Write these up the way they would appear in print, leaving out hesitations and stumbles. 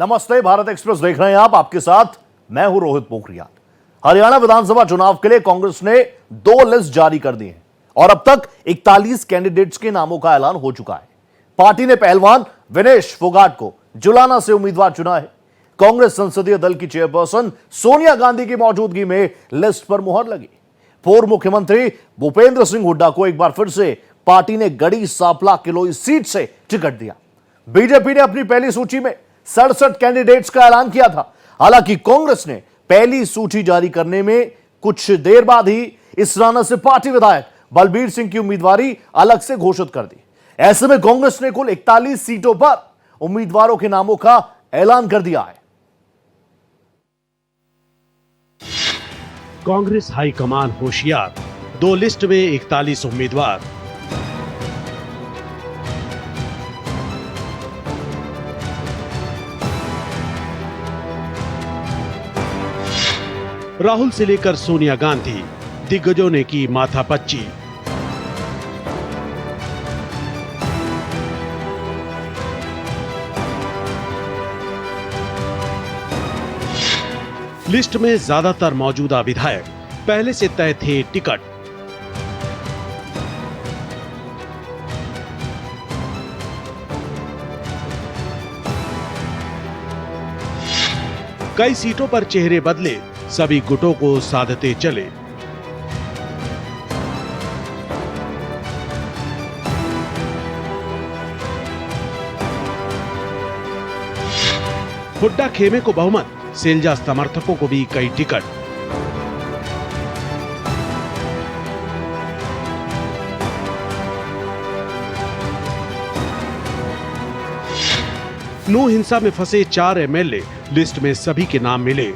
नमस्ते, भारत एक्सप्रेस देख रहे हैं आप। आपके साथ मैं हूं रोहित पोखरियाल। हरियाणा विधानसभा चुनाव के लिए कांग्रेस ने 2 लिस्ट जारी कर दी है और अब तक 41 कैंडिडेट्स के नामों का ऐलान हो चुका है। पार्टी ने पहलवान विनेश फोगाट को जुलाना से उम्मीदवार चुना है। कांग्रेस संसदीय दल की चेयरपर्सन सोनिया गांधी की मौजूदगी में लिस्ट पर मुहर लगी। पूर्व मुख्यमंत्री भूपेंद्र सिंह हुड्डा को एक बार फिर से पार्टी ने गढ़ी सांपला किलोई सीट से टिकट दिया। बीजेपी ने अपनी पहली सूची में 67 कैंडिडेट्स का ऐलान किया था। हालांकि कांग्रेस ने पहली सूची जारी करने में कुछ देर बाद ही इस राना से पार्टी विधायक बलबीर सिंह की उम्मीदवारी अलग से घोषित कर दी। ऐसे में कांग्रेस ने कुल 41 सीटों पर उम्मीदवारों के नामों का ऐलान कर दिया है। कांग्रेस हाईकमान होशियार, 2 लिस्ट में 41 उम्मीदवार। राहुल से लेकर सोनिया गांधी, दिग्गजों ने की माथापच्ची। लिस्ट में ज्यादातर मौजूदा विधायक पहले से तय थे टिकट। कई सीटों पर चेहरे बदले, सभी गुटों को साधते चले। हुड्डा खेमे को बहुमत, सेल्जा समर्थकों को भी कई टिकट। नू हिंसा में फंसे 4 एमएलए, लिस्ट में सभी के नाम मिले।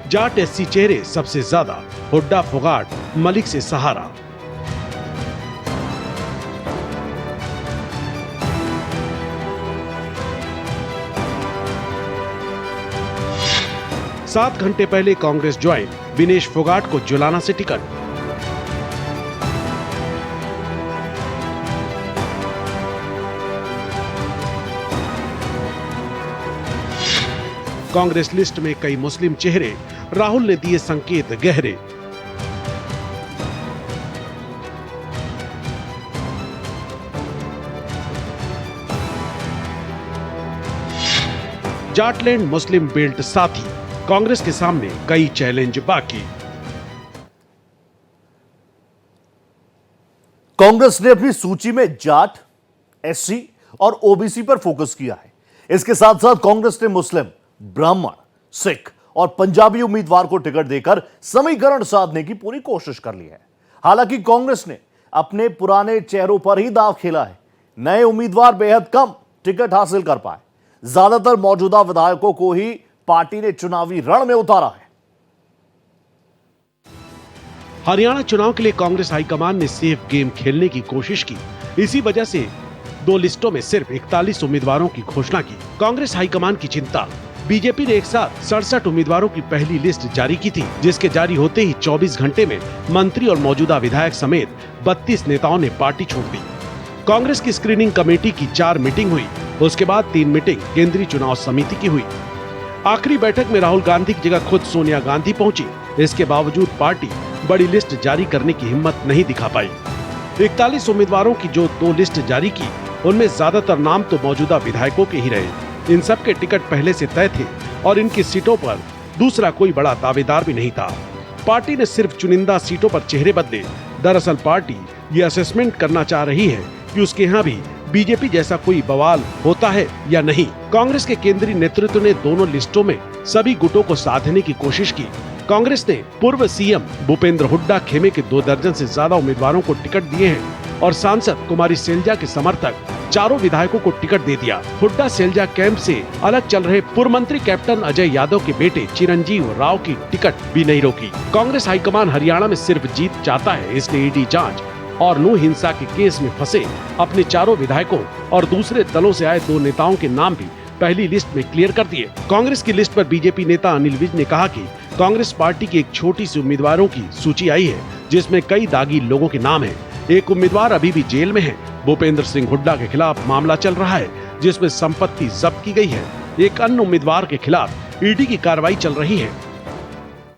जाट एससी चेहरे सबसे ज्यादा, हुड्डा फोगाट, मलिक से सहारा। सात घंटे पहले कांग्रेस ज्वाइन, विनेश फोगाट को जुलाना से टिकट। कांग्रेस लिस्ट में कई मुस्लिम चेहरे, राहुल ने दिए संकेत गहरे। जाटलैंड मुस्लिम बेल्ट साथी, कांग्रेस के सामने कई चैलेंज बाकी। कांग्रेस ने अपनी सूची में जाट, एससी और ओबीसी पर फोकस किया है। इसके साथ साथ कांग्रेस ने मुस्लिम, ब्राह्मण, सिख और पंजाबी उम्मीदवार को टिकट देकर समीकरण साधने की पूरी कोशिश कर ली है। हालांकि कांग्रेस ने अपने पुराने चेहरों पर ही दांव खेला है। नए उम्मीदवार बेहद कम टिकट हासिल कर पाए। ज्यादातर मौजूदा विधायकों को ही पार्टी ने चुनावी रण में उतारा है। हरियाणा चुनाव के लिए कांग्रेस हाईकमान ने सेफ गेम खेलने की कोशिश की। इसी वजह से 2 लिस्टों में सिर्फ 41 उम्मीदवारों की घोषणा की। कांग्रेस हाईकमान की चिंता, बीजेपी ने एक साथ 67 उम्मीदवारों की पहली लिस्ट जारी की थी, जिसके जारी होते ही 24 घंटे में मंत्री और मौजूदा विधायक समेत 32 नेताओं ने पार्टी छोड़ दी। कांग्रेस की स्क्रीनिंग कमेटी की 4 मीटिंग हुई। उसके बाद 3 मीटिंग केंद्रीय चुनाव समिति की हुई। आखिरी बैठक में राहुल गांधी की जगह खुद सोनिया गांधी पहुंची। इसके बावजूद पार्टी बड़ी लिस्ट जारी करने की हिम्मत नहीं दिखा पाई। 41 उम्मीदवारों की जो 2 लिस्ट जारी की, उनमें ज्यादातर नाम तो मौजूदा विधायकों के ही रहे। इन सब के टिकट पहले से तय थे और इनकी सीटों पर दूसरा कोई बड़ा दावेदार भी नहीं था। पार्टी ने सिर्फ चुनिंदा सीटों पर चेहरे बदले। दरअसल पार्टी ये असेसमेंट करना चाह रही है कि उसके यहाँ भी बीजेपी जैसा कोई बवाल होता है या नहीं। कांग्रेस के केंद्रीय नेतृत्व ने दोनों लिस्टों में सभी गुटों को साधने की कोशिश की। कांग्रेस ने पूर्व सीएम भूपेंद्र हुड्डा खेमे के 2 दर्जन से ज्यादा उम्मीदवारों को टिकट दिए हैं और सांसद कुमारी सैलजा के समर्थक 4 विधायकों को टिकट दे दिया। हुड्डा सैलजा कैंप से अलग चल रहे पूर्व मंत्री कैप्टन अजय यादव के बेटे चिरंजीव राव की टिकट भी नहीं रोकी। कांग्रेस हाईकमान हरियाणा में सिर्फ जीत चाहता है, इसलिए ईडी जांच और नू हिंसा के केस में फंसे अपने 4 विधायकों और दूसरे दलों से आए 2 नेताओं के नाम भी पहली लिस्ट में क्लियर कर दिए। कांग्रेस की लिस्ट पर बीजेपी नेता अनिल विज ने कहा कि कांग्रेस पार्टी की एक छोटी सी उम्मीदवारों की सूची आई है, जिसमें कई दागी लोगों के नाम हैं। एक उम्मीदवार अभी भी जेल में है। भूपेंद्र सिंह हुड्डा के खिलाफ मामला चल रहा है, जिसमें संपत्ति जब्त की गई है। एक अन्य उम्मीदवार के खिलाफ ईडी की कार्रवाई चल रही है।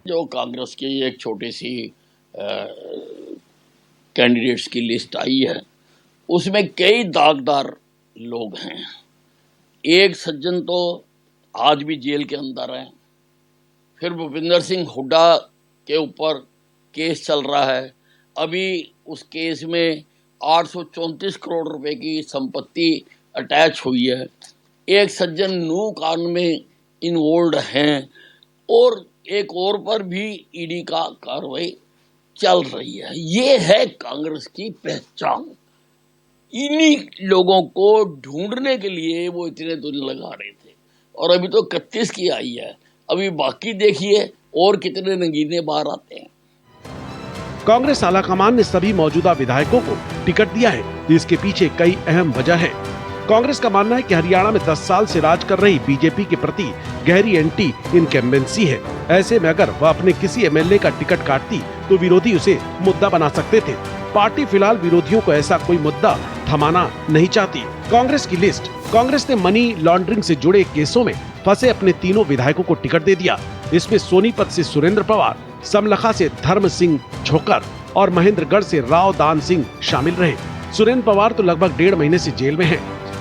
जो कांग्रेस की एक छोटी सी कैंडिडेट्स की लिस्ट आई है, उसमें कई दागदार लोग हैं। एक सज्जन तो आज भी जेल के अंदर है। फिर भूपेंद्र सिंह हुड्डा के ऊपर केस चल रहा है। अभी उस केस में 834 करोड़ रुपए की संपत्ति अटैच हुई है। एक सज्जन नू कांड में इन्वॉल्व हैं और एक और पर भी ईडी का कार्रवाई चल रही है। ये है कांग्रेस की पहचान। इन्हीं लोगों को ढूंढने के लिए वो इतने दिन लगा रहे थे और अभी तो 31 की आई है। अभी बाकी देखिए और कितने नगीने बाहर आते हैं। कांग्रेस आलाकमान ने सभी मौजूदा विधायकों को टिकट दिया है। इसके पीछे कई अहम वजह है। कांग्रेस का मानना है कि हरियाणा में 10 साल से राज कर रही बीजेपी के प्रति गहरी एंटी इनकम्बेंसी है। ऐसे में अगर वह अपने किसी एमएलए का टिकट काटती तो विरोधी उसे मुद्दा बना सकते थे। पार्टी फिलहाल विरोधियों को ऐसा कोई मुद्दा थमाना नहीं चाहती। कांग्रेस की लिस्ट। कांग्रेस ने मनी लॉन्ड्रिंग से जुड़े केसों में फंसे अपने तीनों विधायकों को टिकट दे दिया। इसमें सोनीपत से सुरेंद्र पवार, समलखा से धर्म सिंह झोकर और महेंद्रगढ़ से राव दान सिंह शामिल रहे। सुरेंद्र पवार तो लगभग 1.5 महीने से जेल में हैं।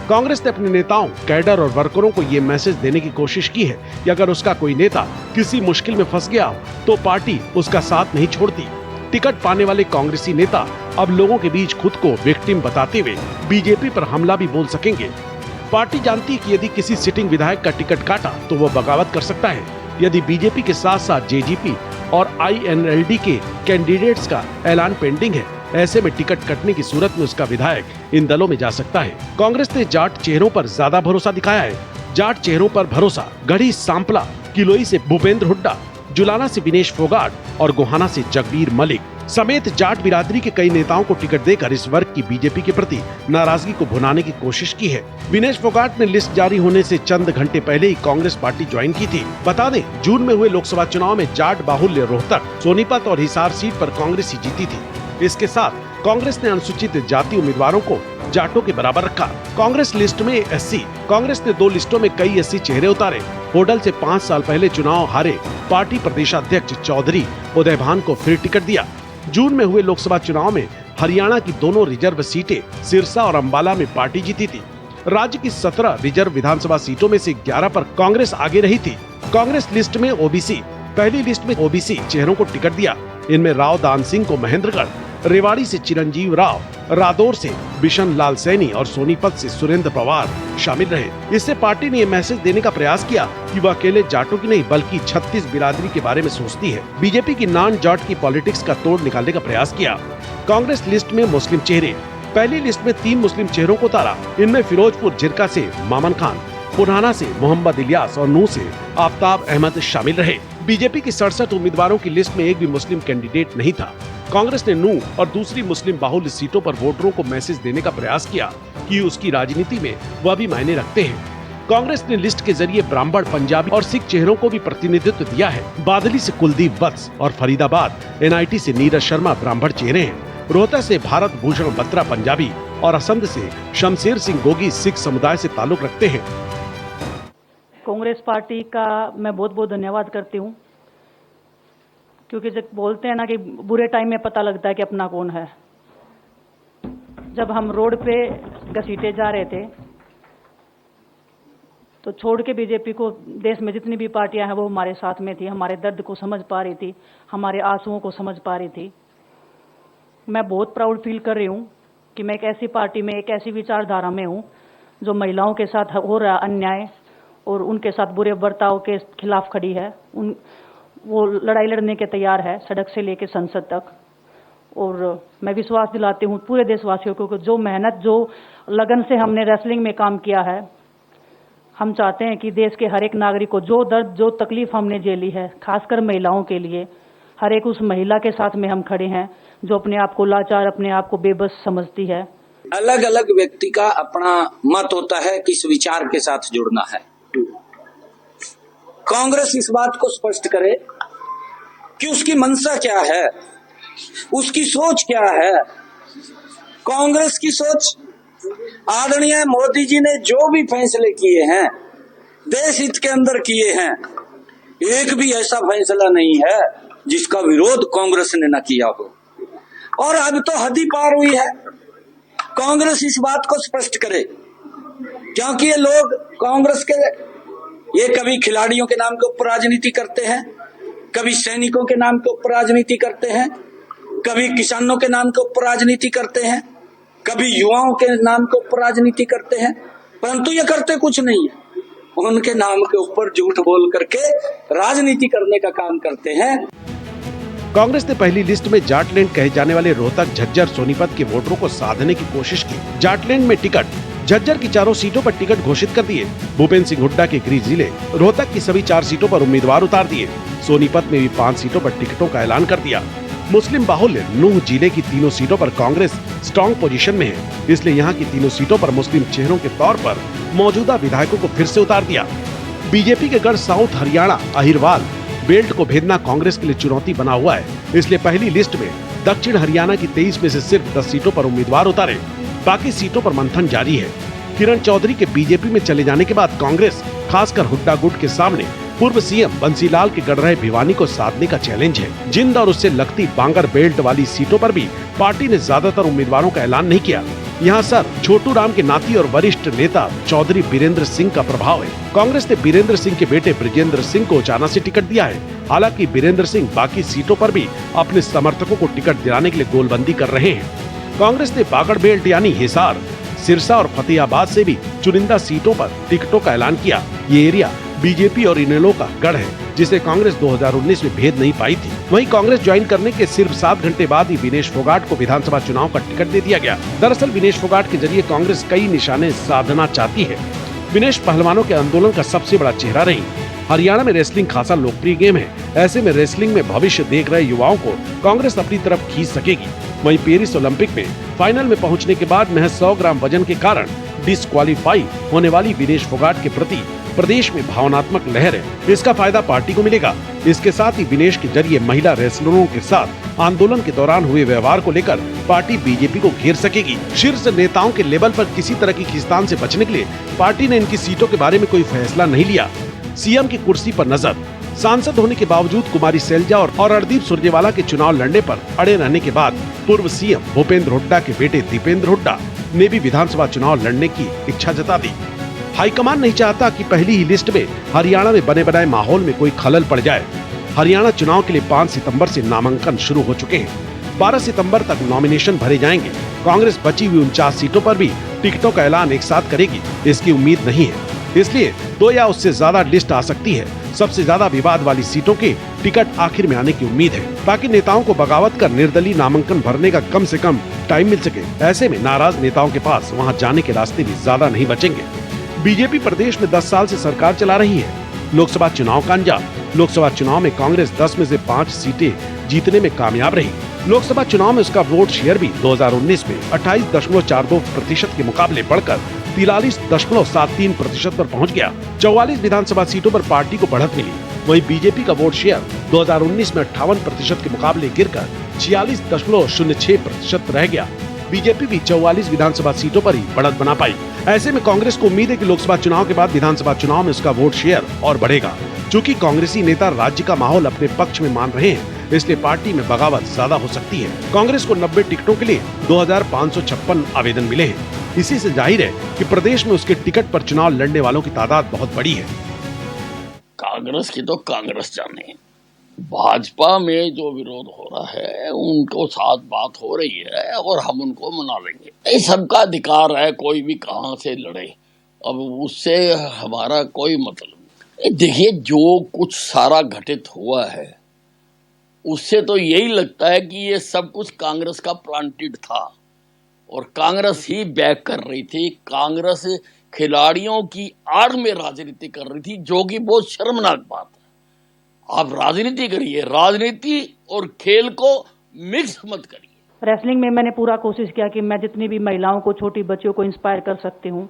कांग्रेस ने अपने नेताओं, कैडर और वर्करों को ये मैसेज देने की कोशिश की है कि अगर उसका कोई नेता किसी मुश्किल में फंस गया तो पार्टी उसका साथ नहीं छोड़ती। टिकट पाने वाले कांग्रेसी नेता अब लोगों के बीच खुद को विक्टिम बताते हुए बीजेपी पर हमला भी बोल सकेंगे। पार्टी जानती है कि यदि किसी सिटिंग विधायक का टिकट काटा तो वह बगावत कर सकता है। यदि बीजेपी के साथ साथ जेजेपी और आईएनएलडी के कैंडिडेट्स का ऐलान पेंडिंग है, ऐसे में टिकट कटने की सूरत में उसका विधायक इन दलों में जा सकता है। कांग्रेस ने जाट चेहरों पर ज्यादा भरोसा दिखाया है। जाट चेहरों पर भरोसा गढ़ी सांपला, किलोई से भूपेंद्र हुड्डा, जुलाना से विनेश फोगाट और गोहाना से जगबीर मलिक समेत जाट बिरादरी के कई नेताओं को टिकट देकर इस वर्ग की बीजेपी के प्रति नाराजगी को भुनाने की कोशिश की है। विनेश फोगाट ने लिस्ट जारी होने से चंद घंटे पहले ही कांग्रेस पार्टी ज्वाइन की थी। बता दें, जून में हुए लोकसभा चुनाव में जाट बाहुल्य रोहतक, सोनीपत और हिसार सीट पर कांग्रेस ही जीती थी। इसके साथ कांग्रेस ने अनुसूचित जाति उम्मीदवारों को जाटों के बराबर रखा। कांग्रेस लिस्ट में एससी। कांग्रेस ने 2 लिस्टों में कई एससी चेहरे उतारे। होडल से 5 साल पहले चुनाव हारे पार्टी प्रदेशाध्यक्ष चौधरी उदयभान को फिर टिकट दिया। जून में हुए लोकसभा चुनाव में हरियाणा की दोनों रिजर्व सीटें सिरसा और अंबाला में पार्टी जीती थी। राज्य की 17 रिजर्व विधानसभा सीटों में से 11 पर कांग्रेस आगे रही थी। कांग्रेस लिस्ट में ओबीसी। पहली लिस्ट में ओबीसी चेहरों को टिकट दिया। इनमें राव दान सिंह को महेंद्रगढ़, रेवाड़ी से चिरंजीव राव, रादौर से बिशन लाल सैनी और सोनीपत से सुरेंद्र पवार शामिल रहे। इससे पार्टी ने यह मैसेज देने का प्रयास किया कि वह अकेले जाटों की नहीं बल्कि 36 बिरादरी के बारे में सोचती है। बीजेपी की नॉन जाट की पॉलिटिक्स का तोड़ निकालने का प्रयास किया। कांग्रेस लिस्ट में मुस्लिम चेहरे। पहली लिस्ट में 3 मुस्लिम चेहरों को उतारा। इनमें फिरोजपुर जिरका से मामन खान, पुराना से मोहम्मद इलियास और नूह से आफ्ताब अहमद शामिल रहे। बीजेपी की 67 उम्मीदवारों की लिस्ट में एक भी मुस्लिम कैंडिडेट नहीं था। कांग्रेस ने नूह और दूसरी मुस्लिम बाहुल्य सीटों पर वोटरों को मैसेज देने का प्रयास किया कि उसकी राजनीति में वह भी मायने रखते हैं। कांग्रेस ने लिस्ट के जरिए ब्राह्मण, पंजाबी और सिख चेहरों को भी प्रतिनिधित्व दिया है। बादली से कुलदीप वत्स और फरीदाबाद एनआईटी से नीरज शर्मा ब्राह्मण चेहरे हैं। रोहतक से भारत भूषण बत्रा पंजाबी और असंध से शमशेर सिंह गोगी सिख समुदाय से ताल्लुक रखते हैं। कांग्रेस पार्टी का मैं बहुत बहुत धन्यवाद करती हूँ, क्योंकि जब बोलते हैं ना कि बुरे टाइम में पता लगता है कि अपना कौन है। जब हम रोड पे घसीटे जा रहे थे तो छोड़ के बीजेपी को देश में जितनी भी पार्टियां हैं वो हमारे साथ में थी, हमारे दर्द को समझ पा रही थी, हमारे आंसुओं को समझ पा रही थी। मैं बहुत प्राउड फील कर रही हूँ कि मैं एक ऐसी पार्टी में, एक ऐसी विचारधारा में हूँ जो महिलाओं के साथ हो रहा अन्याय और उनके साथ बुरे बर्ताव के खिलाफ खड़ी है। वो लड़ाई लड़ने के तैयार है, सड़क से लेकर संसद तक। और मैं विश्वास दिलाती हूँ पूरे देशवासियों को कि जो मेहनत, जो लगन से हमने रेसलिंग में काम किया है, हम चाहते हैं कि देश के हर एक नागरिक को जो दर्द, जो तकलीफ हमने झेली है, खासकर महिलाओं के लिए, हर एक उस महिला के साथ में हम खड़े हैं जो अपने आप को लाचार, अपने आप को बेबस समझती है। अलग अलग व्यक्ति का अपना मत होता है किस विचार के साथ जुड़ना है। कांग्रेस इस बात को स्पष्ट करे कि उसकी मंशा क्या है, उसकी सोच क्या है। कांग्रेस की सोच, आदरणीय मोदी जी ने जो भी फैसले किए हैं देश हित के अंदर किए हैं, एक भी ऐसा फैसला नहीं है जिसका विरोध कांग्रेस ने न किया हो। और अब तो हद ही पार हुई है। कांग्रेस इस बात को स्पष्ट करे, क्योंकि ये लोग कांग्रेस के ये कभी खिलाड़ियों के नाम के ऊपर राजनीति करते हैं, कभी सैनिकों के नाम के ऊपर राजनीति करते हैं, कभी किसानों के नाम के ऊपर राजनीति करते हैं, कभी युवाओं के नाम के ऊपर राजनीति करते हैं, परंतु ये करते कुछ नहीं है। उनके नाम के ऊपर झूठ बोल करके राजनीति करने का काम करते हैं। कांग्रेस ने पहली लिस्ट में जाटलैंड कहे जाने वाले रोहतक, झज्जर, सोनीपत के वोटरों को साधने की कोशिश की। जाटलैंड में टिकट, झज्जर की चारों सीटों पर टिकट घोषित कर दिए। भूपेंद्र सिंह हुड्डा के गृह जिले रोहतक की सभी 4 सीटों पर उम्मीदवार उतार दिए। सोनीपत में भी 5 सीटों पर टिकटों का ऐलान कर दिया। मुस्लिम बाहुल्य नूह जिले की तीनों सीटों पर कांग्रेस स्ट्रॉन्ग पोजीशन में है, इसलिए यहाँ की तीनों सीटों पर मुस्लिम चेहरों के तौर पर मौजूदा विधायकों को फिर से उतार दिया। बीजेपी के गढ़ साउथ हरियाणा अहिरवाल बेल्ट को भेदना कांग्रेस के लिए चुनौती बना हुआ है, इसलिए पहली लिस्ट में दक्षिण हरियाणा की 23 में से सिर्फ 10 सीटों पर उम्मीदवार उतारे, बाकी सीटों पर मंथन जारी है। किरण चौधरी के बीजेपी में चले जाने के बाद कांग्रेस खासकर हुड्डा गुट के सामने पूर्व सीएम बंसीलाल के गढ़ रहे भिवानी को साधने का चैलेंज है। जिंद और उससे लगती बांगर बेल्ट वाली सीटों पर भी पार्टी ने ज्यादातर उम्मीदवारों का ऐलान नहीं किया। यहाँ सर छोटू राम के नाती और वरिष्ठ नेता चौधरी बीरेंद्र सिंह का प्रभाव है। कांग्रेस ने बीरेंद्र सिंह के बेटे ब्रिजेंद्र सिंह को उचाना से टिकट दिया है। हालांकि बीरेंद्र सिंह बाकी सीटों पर भी अपने समर्थकों को टिकट दिलाने के लिए गोलबंदी कर रहे हैं। कांग्रेस ने बागड़ बेल्ट यानी हिसार, सिरसा और फतेहाबाद से भी चुनिंदा सीटों पर टिकटों का ऐलान किया। ये एरिया बीजेपी और इनेलो का गढ़ है, जिसे कांग्रेस 2019 में भेद नहीं पाई थी। वहीं कांग्रेस ज्वाइन करने के सिर्फ 7 घंटे बाद ही विनेश फोगाट को विधानसभा चुनाव का टिकट दे दिया गया। दरअसल विनेश फोगाट के जरिए कांग्रेस कई निशाने साधना चाहती है। विनेश पहलवानों के आंदोलन का सबसे बड़ा चेहरा रही। हरियाणा में रेसलिंग खासा लोकप्रिय गेम है, ऐसे में रेसलिंग में भविष्य देख रहे युवाओं को कांग्रेस अपनी तरफ खींच सकेगी। वहीं पेरिस ओलंपिक में फाइनल में पहुंचने के बाद महज 100 ग्राम वजन के कारण डिस्क्वालीफाई होने वाली विनेश फोगाट के प्रति प्रदेश में भावनात्मक लहर है। इसका फायदा पार्टी को मिलेगा। इसके साथ ही विनेश के जरिए महिला रेसलरों के साथ आंदोलन के दौरान हुए व्यवहार को लेकर पार्टी बीजेपी को घेर सकेगी। शीर्ष नेताओं के लेवल पर किसी तरह की खींचतान से बचने के लिए पार्टी ने इनकी सीटों के बारे में कोई फैसला नहीं लिया। सीएम की कुर्सी पर नजर, सांसद होने के बावजूद कुमारी सैलजा और रणदीप सुरजेवाला के चुनाव लड़ने पर अड़े रहने के बाद पूर्व सीएम भूपेंद्र हुड्डा के बेटे दीपेंद्र हुड्डा ने भी विधानसभा चुनाव लड़ने की इच्छा जता दी। हाईकमान नहीं चाहता कि पहली ही लिस्ट में हरियाणा में बने बनाए माहौल में कोई खलल पड़ जाए। हरियाणा चुनाव के लिए 5 सितंबर से नामांकन शुरू हो चुके हैं। 12 सितंबर तक नॉमिनेशन भरे जाएंगे। कांग्रेस बची हुई 49 सीटों पर भी टिकटों का ऐलान एक साथ करेगी, इसकी उम्मीद नहीं है। इसलिए 2 या उससे ज्यादा लिस्ट आ सकती है। सबसे ज्यादा विवाद वाली सीटों के टिकट आखिर में आने की उम्मीद है, ताकि नेताओं को बगावत कर निर्दलीय नामांकन भरने का कम से कम टाइम मिल सके। ऐसे में नाराज नेताओं के पास वहां जाने के रास्ते भी ज्यादा नहीं बचेंगे। बीजेपी प्रदेश में 10 साल से सरकार चला रही है। लोकसभा चुनाव का अंजाम, लोकसभा चुनाव में कांग्रेस 10 में से 5 सीटें जीतने में कामयाब रही। लोकसभा चुनाव में उसका वोट शेयर भी 2019 में 28.42% के मुकाबले बढ़कर 43.73% पर पहुंच गया। 44 विधानसभा सीटों पर पार्टी को बढ़त मिली। वहीं बीजेपी का वोट शेयर 2019 में 58% के मुकाबले गिरकर 46.06% रह गया। बीजेपी भी 44 विधानसभा सीटों पर ही बढ़त बना पाई। ऐसे में कांग्रेस को उम्मीद है कि लोकसभा चुनाव के बाद विधानसभा चुनाव में उसका वोट शेयर और बढ़ेगा। चूंकि कांग्रेसी नेता राज्य का माहौल अपने पक्ष में मान रहे हैं, इसलिए पार्टी में बगावत ज्यादा हो सकती है। कांग्रेस को 90 टिकटों के लिए 2556 आवेदन मिले हैं। इसी से जाहिर है कि प्रदेश में उसके टिकट पर चुनाव लड़ने वालों की तादाद बहुत बड़ी है। कांग्रेस की तो कांग्रेस जाने, भाजपा में जो विरोध हो रहा है उनको साथ बात हो रही है और हम उनको मना लेंगे। ये सबका अधिकार है, कोई भी कहां से लड़े, अब उससे हमारा कोई मतलब नहीं। देखिए, जो कुछ सारा घटित हुआ है उससे तो यही लगता है कि ये सब कुछ कांग्रेस का प्लांटेड था और कांग्रेस ही बैक कर रही थी। कांग्रेस खिलाड़ियों की आड़ में राजनीति कर रही थी, जो कि बहुत शर्मनाक बात है। आप राजनीति करिए, राजनीति और खेल को मिक्स मत करिए। रेसलिंग में मैंने पूरा कोशिश किया कि मैं जितनी भी महिलाओं को, छोटी बच्चियों को इंस्पायर कर सकती हूँ।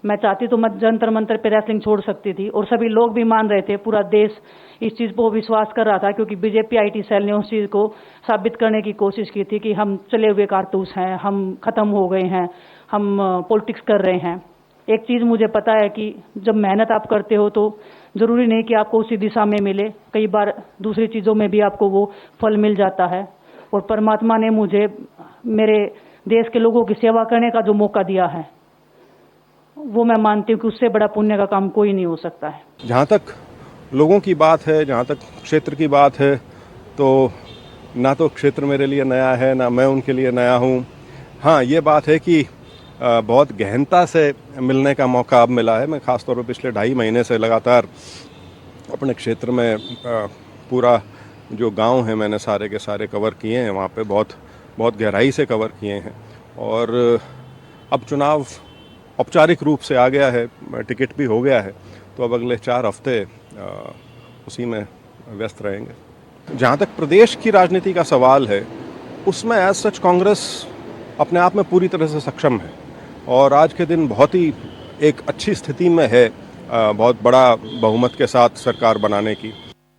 मैं चाहती तो मैं जंतर मंतर पे रेसलिंग छोड़ सकती थी, और सभी लोग भी मान रहे थे, पूरा देश इस चीज़ को विश्वास कर रहा था, क्योंकि बीजेपी आईटी सेल ने उस चीज़ को साबित करने की कोशिश की थी कि हम चले हुए कारतूस हैं, हम ख़त्म हो गए हैं, हम पॉलिटिक्स कर रहे हैं। एक चीज़ मुझे पता है कि जब मेहनत आप करते हो तो ज़रूरी नहीं कि आपको उसी दिशा में मिले, कई बार दूसरी चीज़ों में भी आपको वो फल मिल जाता है। और परमात्मा ने मुझे मेरे देश के लोगों की सेवा करने का जो मौका दिया है, वो मैं मानती हूँ कि उससे बड़ा पुण्य का काम कोई नहीं हो सकता है। जहाँ तक लोगों की बात है, जहाँ तक क्षेत्र की बात है, तो ना तो क्षेत्र मेरे लिए नया है, ना मैं उनके लिए नया हूँ। हाँ, ये बात है कि बहुत गहनता से मिलने का मौका अब मिला है। मैं ख़ासतौर पर पिछले 2.5 महीने से लगातार अपने क्षेत्र में पूरा जो गांव है मैंने सारे के सारे कवर किए हैं, वहाँ पे बहुत गहराई से कवर किए हैं। और अब चुनाव औपचारिक रूप से आ गया है, टिकट भी हो गया है, तो अब अगले 4 हफ्ते उसी में व्यस्त रहेंगे। जहाँ तक प्रदेश की राजनीति का सवाल है, उसमें एज सच कांग्रेस अपने आप में पूरी तरह से सक्षम है और आज के दिन बहुत ही एक अच्छी स्थिति में है बहुत बड़ा बहुमत के साथ सरकार बनाने की।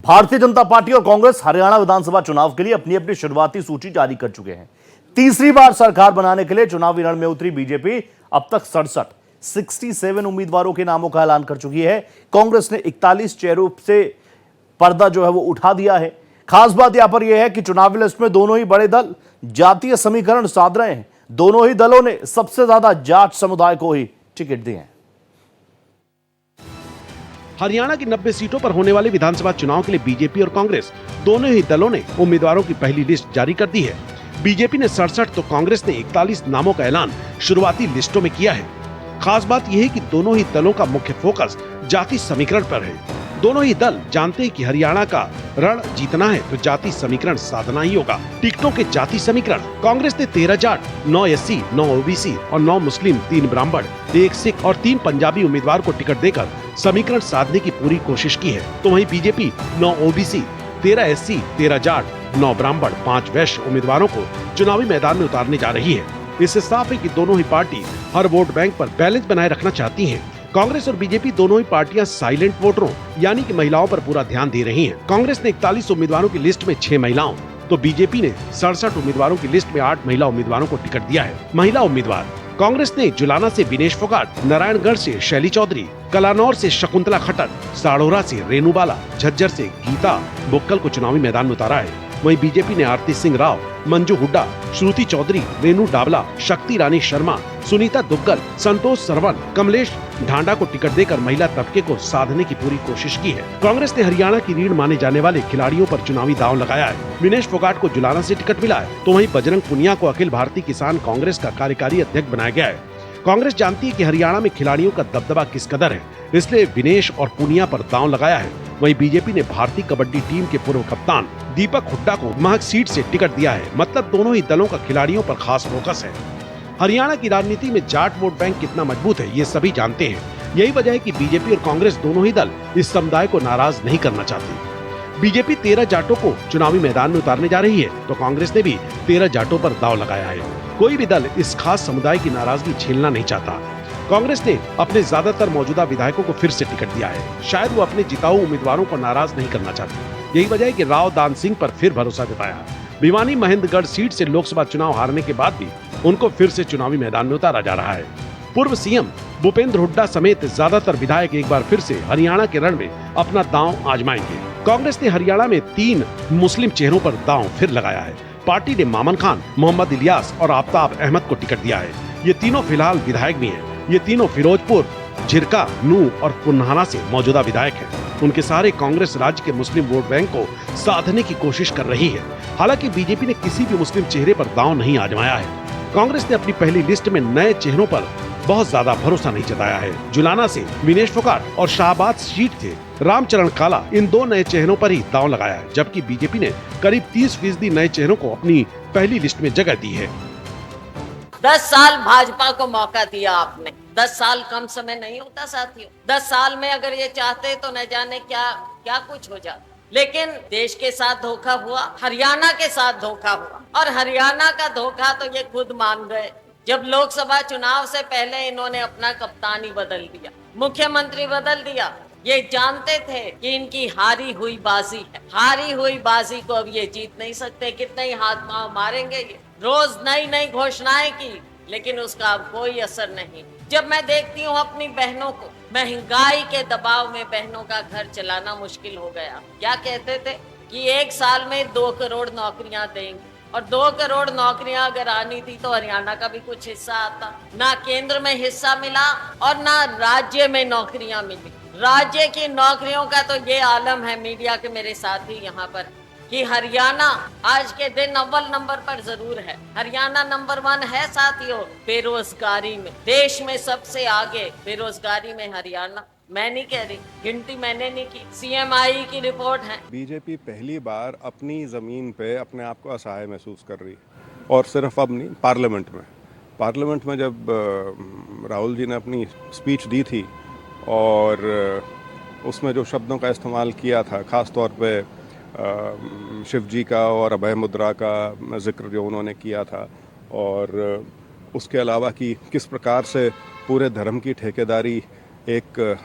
भारतीय जनता पार्टी और कांग्रेस हरियाणा विधानसभा चुनाव के लिए अपनी अपनी शुरुआती सूची जारी कर चुके हैं। तीसरी बार सरकार बनाने के लिए चुनावी रण में उतरी बीजेपी अब तक 67 उम्मीदवारों के नामों का ऐलान कर चुकी है। कांग्रेस ने 41 चेहरों से पर्दा जो है वो उठा दिया है। खास बात यहां पर यह है कि चुनावी लिस्ट में दोनों ही बड़े दल जातीय समीकरण साध रहे हैं। दोनों ही दलों ने सबसे ज्यादा जाट समुदाय को ही टिकट दिए हैं। हरियाणा की 90 सीटों पर होने वाले विधानसभा चुनाव के लिए बीजेपी और कांग्रेस दोनों ही दलों ने उम्मीदवारों की पहली लिस्ट जारी कर दी है। बीजेपी ने 67 तो कांग्रेस ने 41 नामों का ऐलान शुरुआती लिस्टों में किया है। खास बात यह है कि दोनों ही दलों का मुख्य फोकस जाति समीकरण पर है। दोनों ही दल जानते हैं कि हरियाणा का रण जीतना है तो जाति समीकरण साधना ही होगा। टिकटों के जाति समीकरण, कांग्रेस ने 13 जाट, 9 एससी, 9 ओबीसी और 9 मुस्लिम, 3 ब्राह्मण, 1 सिख और 3 पंजाबी उम्मीदवार को टिकट देकर समीकरण साधने की पूरी कोशिश की है। तो वहीं बीजेपी 9 ओबीसी, 13 एससी, 13 जाट, 9 ब्राह्मण, 5 वैश्य उम्मीदवारों को चुनावी मैदान में उतारने जा रही है। इससे साफ है कि दोनों ही पार्टी हर वोट बैंक पर बैलेंस बनाए रखना चाहती हैं। कांग्रेस और बीजेपी दोनों ही पार्टियां साइलेंट वोटरों यानी कि महिलाओं पर पूरा ध्यान दे रही हैं। कांग्रेस ने 41 उम्मीदवारों की लिस्ट में 6 महिलाओं, तो बीजेपी ने 67 उम्मीदवारों की लिस्ट में 8 महिला उम्मीदवारों को टिकट दिया है। महिला उम्मीदवार, कांग्रेस ने जुलाना से विनेश फोगाट, नारायणगढ़ से शैली चौधरी, कलानौर से शकुंतला खट्टर, साढ़ौरा से रेणु बाला, झज्जर से गीता बुक्कल को चुनावी मैदान में उतारा है। वहीं बीजेपी ने आरती सिंह राव, मंजू हुड्डा, श्रुति चौधरी, रेणु डावला, शक्ति रानी शर्मा, सुनीता दुग्गल, संतोष सरवन, कमलेश ढांडा को टिकट देकर महिला तबके को साधने की पूरी कोशिश की है। कांग्रेस ने हरियाणा की रीढ़ माने जाने वाले खिलाड़ियों पर चुनावी दांव लगाया है। विनेश फोगाट को जुलाना से टिकट मिला है, तो वहीं बजरंग पुनिया को अखिल भारतीय किसान कांग्रेस का कार्यकारी अध्यक्ष बनाया गया है। कांग्रेस जानती है कि हरियाणा में खिलाड़ियों का दबदबा किस कदर है, इसलिए विनेश और पुनिया पर दांव लगाया है। वहीं बीजेपी ने भारतीय कबड्डी टीम के पूर्व कप्तान दीपक हुड्डा को महक सीट से टिकट दिया है। मतलब दोनों ही दलों का खिलाड़ियों पर खास फोकस है। हरियाणा की राजनीति में जाट वोट बैंक कितना मजबूत है ये सभी जानते हैं। यही वजह है कि बीजेपी और कांग्रेस दोनों ही दल इस समुदाय को नाराज नहीं करना चाहती। बीजेपी 13 जाटों को चुनावी मैदान में उतारने जा रही है, तो कांग्रेस ने भी 13 जाटों पर दांव लगाया है। कोई भी दल इस खास समुदाय की नाराजगी झेलना नहीं चाहता। कांग्रेस ने अपने ज्यादातर मौजूदा विधायकों को फिर से टिकट दिया है। शायद वो अपने जिताऊ उम्मीदवारों को नाराज नहीं करना चाहती। यही वजह है कि राव दान सिंह पर फिर भरोसा जताया। भिवानी महेंद्रगढ़ सीट से लोकसभा चुनाव हारने के बाद भी उनको फिर से चुनावी मैदान में उतारा जा रहा है। पूर्व सीएम भूपेंद्र हुड्डा समेत ज्यादातर विधायक एक बार फिर से हरियाणा के रण में अपना दांव आजमाएंगे। कांग्रेस ने हरियाणा में 3 मुस्लिम चेहरों पर दांव फिर लगाया है। पार्टी ने मामन खान, मोहम्मद इलियास और आफ्ताब अहमद को टिकट दिया है। ये तीनों फिलहाल विधायक भी हैं। ये तीनों फिरोजपुर, झिरका, नूह और पुन्हाना से मौजूदा विधायक हैं। उनके सारे कांग्रेस राज्य के मुस्लिम वोट बैंक को साधने की कोशिश कर रही है। हालांकि बीजेपी ने किसी भी मुस्लिम चेहरे पर दांव नहीं आजमाया है। कांग्रेस ने अपनी पहली लिस्ट में नए चेहरों पर बहुत ज्यादा भरोसा नहीं जताया है। जुलाना से विनेश फोगाट और शाहबाद सीट से रामचरण काला, इन 2 नए चेहरों पर ही दांव लगाया है, जबकि बीजेपी ने करीब 30% नए चेहरों को अपनी पहली लिस्ट में जगह दी है। 10 साल भाजपा को मौका दिया आपने। 10 साल कम समय नहीं होता साथियों। 10 साल में अगर ये चाहते तो न जाने क्या क्या कुछ हो जाता। लेकिन देश के साथ धोखा हुआ, हरियाणा के साथ धोखा हुआ, और हरियाणा का धोखा तो ये खुद मान गए। जब लोकसभा चुनाव से पहले इन्होंने अपना कप्तान ही बदल दिया, मुख्यमंत्री बदल दिया। ये जानते थे कि इनकी हारी हुई बाजी है, हारी हुई बाजी को अब ये जीत नहीं सकते। कितने ही हाथ पांव मारेंगे ये, रोज नई नई घोषणाएं की, लेकिन उसका अब कोई असर नहीं। जब मैं देखती हूँ अपनी बहनों को, महंगाई के दबाव में बहनों का घर चलाना मुश्किल हो गया। क्या कहते थे कि 1 साल में 2 करोड़ नौकरियां देंगे, और 2 करोड़ नौकरियां अगर आनी थी तो हरियाणा का भी कुछ हिस्सा आता। ना केंद्र में हिस्सा मिला और ना राज्य में नौकरियां मिली। राज्य की नौकरियों का तो ये आलम है, मीडिया के मेरे साथी यहाँ पर, कि हरियाणा आज के दिन अव्वल नंबर पर जरूर है। हरियाणा नंबर 1 है साथियों बेरोजगारी में, देश में सबसे आगे बेरोजगारी में हरियाणा। मैं नहीं कह रही, गिनती मैंने नहीं की, CMI की रिपोर्ट है। बीजेपी पहली बार अपनी ज़मीन पे अपने आप को असहाय महसूस कर रही है, और सिर्फ अब नहीं, पार्लियामेंट में जब राहुल जी ने अपनी स्पीच दी थी और उसमें जो शब्दों का इस्तेमाल किया था, ख़ास तौर पे शिव जी का और अभय मुद्रा का जिक्र जो उन्होंने किया था, और उसके अलावा कि किस प्रकार से पूरे धर्म की ठेकेदारी एक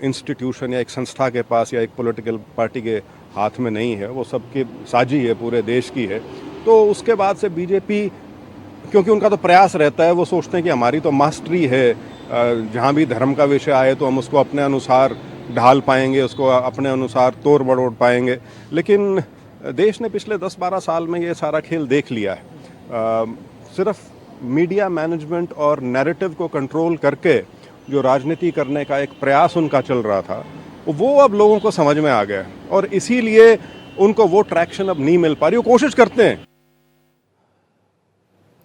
इंस्टीट्यूशन या एक संस्था के पास या एक पॉलिटिकल पार्टी के हाथ में नहीं है, वो सबकी साझी है, पूरे देश की है। तो उसके बाद से बीजेपी, क्योंकि उनका तो प्रयास रहता है, वो सोचते हैं कि हमारी तो मास्टरी है, जहाँ भी धर्म का विषय आए तो हम उसको अपने अनुसार ढाल पाएंगे, उसको अपने अनुसार तोड़ मरोड़ पाएंगे। लेकिन देश ने पिछले 10-12 साल में ये सारा खेल देख लिया है। सिर्फ मीडिया मैनेजमेंट और नैरेटिव को कंट्रोल करके जो राजनीति करने का एक प्रयास उनका चल रहा था, वो अब लोगों को समझ में आ गया, और इसीलिए उनको वो ट्रैक्शन अब नहीं मिल पा रही। वो कोशिश करते हैं।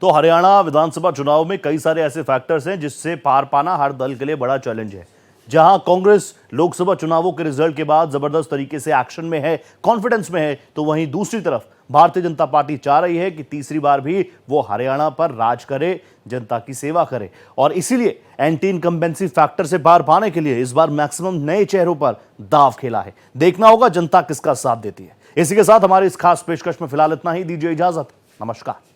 तो हरियाणा विधानसभा चुनाव में कई सारे ऐसे फैक्टर्स हैं जिससे पार पाना हर दल के लिए बड़ा चैलेंज है। जहां कांग्रेस लोकसभा चुनावों के रिजल्ट के बाद जबरदस्त तरीके से एक्शन में है, कॉन्फिडेंस में है, तो वहीं दूसरी तरफ भारतीय जनता पार्टी चाह रही है कि तीसरी बार भी वो हरियाणा पर राज करे, जनता की सेवा करे, और इसीलिए एंटी इनकम्बेंसी फैक्टर से पार पाने के लिए इस बार मैक्सिमम नए चेहरों पर दाव खेला है। देखना होगा जनता किसका साथ देती है। इसी के साथ हमारी इस खास पेशकश में फिलहाल इतना ही। दीजिए इजाजत, नमस्कार।